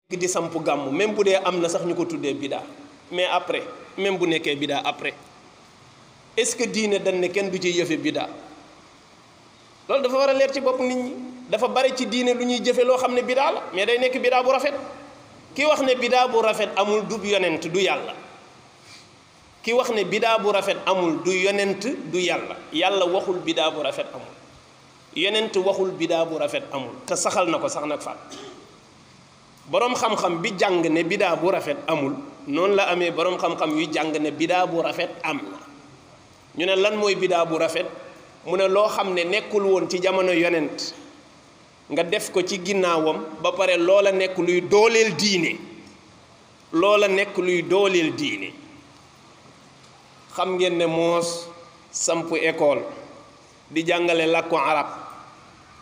di samp gàmm même bu dee am na sax ñu ko tuddee bidaa mais après même bu nekkee bidaa après est-ce que diine dañ ne kenn du ci yëfe bidaa loolu dafa war a leer ci bopp nit ñi. dafa bari ci diine lu ñuy jëfe loo xam ne bidaa la mais day nekk bidaa bu rafet ki wax ne bidaa bu rafet amul du yonent du yàlla ki wax ne bidaa bu rafet amul du yonent du yàlla yàlla waxul bidaa bu rafet amul yonent waxul bidaa bu rafet amul te saxal na ko sax nag faat boroom xam-xam bi jàng ne bidaa bu rafet amul noonu la amee boroom xam-xam yu jàng ne bidaa bu rafet am na ñu ne lan mooy bidaa bu rafet mu ne loo xam ne nekkul woon ci jamono yonent nga def ko ci ginnaawam ba pare loola nekk luy dooleel diine loola nekk luy dooleel diine xam ngeen ne moos samp école di jàngale làkku arab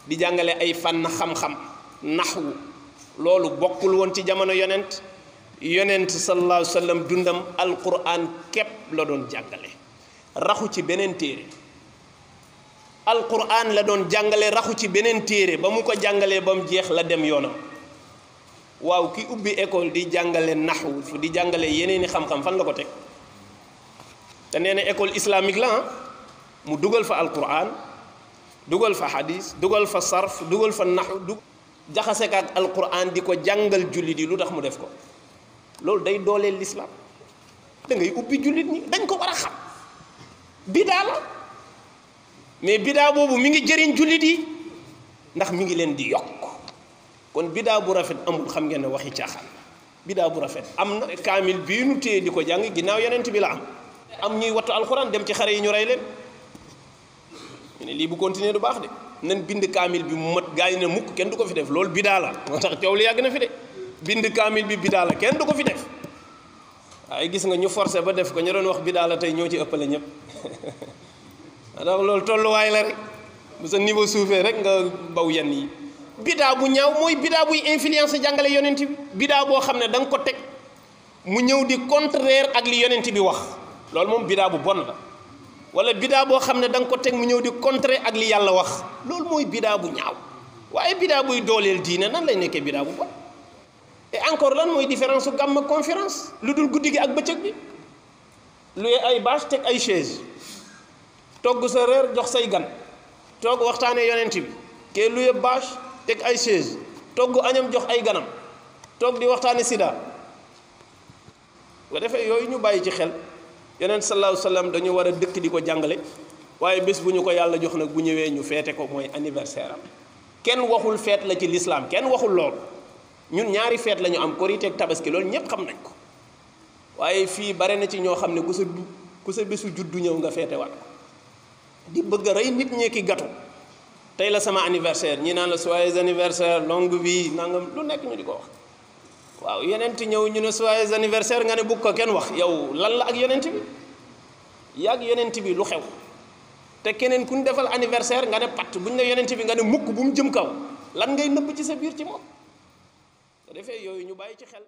di jàngale ay fànn xam-xam naxwu loolu bokkul woon ci jamono yonent sallallahu alayhi wa sallam dundam alquran képp la doon jàngale raxu ci beneen téere alquran la doon jàngale raxu ci beneen téere ba mu ko jàngalee ba mu jeex la dem yoonam waaw ki ubbi école di jàngale naxwu di jàngale yeneeni xam-xam fan la ko teg te nee na école islamique la mu dugal fa alquran dugal fa hadis dugal fa sarf dugal fa naxwu jaxase ka ak alquran di ko jàngal jullit yi lu tax mu def ko loolu day dooleel lislaam da ngay ubbi jullit ñi dañ ko war a xam bidaa la mais bidaa boobu mi ngi jëriñ jullit yi ndax mi ngi leen di yokk kon bidaa bu rafet amul xam ngeen ne waxi caaxaan bidaa bu rafet am na kaamil bii nu téye di ko jàng ginnaaw yonent bi la am ñuy wattu alquran dem ci xare yi ñu rey leen ñu ne lii bu continuer du baax de nan bind kaamil bi mu mat gaa yi ne mukk kenn du ko fi def loolu bidaa la moo tax coow li yàgg na fi de bind kaamil bi bidaa la kenn du ko fi def waaye gis nga ñu forcé ba def ko ñu doon wax bidaa la tey ñoo ci ëppale ñëpp ndax loolu tolluwaay la rek bu sa niveau suufee rek nga baw yenn yi bidaa bu ñaaw mooy bidaa buy influence jàngale yonent bi bidaa boo xam ne da nga ko teg mu ñëw di contraire ak li yonent bi wax loolu moom bidaa bu bon la wala bidaa boo xam ne da nga ko teg mu ñëw di contrer ak li yàlla wax loolu mooy bidaa bu ñaaw waaye bidaa buy dooleel diine nan lay nekkee bidaa bu bon et encore lan mooy différence su gàmm ak conférence lu dul guddi gi ak bëccëg bi luy ay bâche teg ay chaise togg sa reer jox say gan toog waxtaanee yonent bi kee luy bâche teg ay chaise togg añam jox ay ganam toog di waxtaane sida bu defee yooyu ñu bàyyi ci xel yonent sallallahu alayhi wa sallam dañu war a dëkk di ko jàngale waaye bés bu ñu ko yàlla jox nag bu ñëwee ñu feete ko mooy anniversaire am kenn waxul feet la ci lislaam kenn waxul lool ñun ñaari feet la ñu am korite ak tabaski loolu ñépp xam nañ ko waaye fii bare na ci ñoo xam ne ku sa bésu juddu ñëw nga feete waat ko di bëgg a rey nit ñee ki gatu tey la sama anniversaire ñi naan la joyeux anniversaire longue vie nangam lu nekk ñu di ko wax waaw yonent ñëw ñu ne joyeux anniversaire nga ne bugg ko kenn wax yow lan la ak yonent bi yàgg yonent bi lu xew te keneen ku ñu defal anniversaire nga ne patt bu ñu ne yonent bi nga ne mukk bu mu jëm kaw lan ngay nëbb ci sa biir ci moom te defee yooyu ñu bàyyi ci xel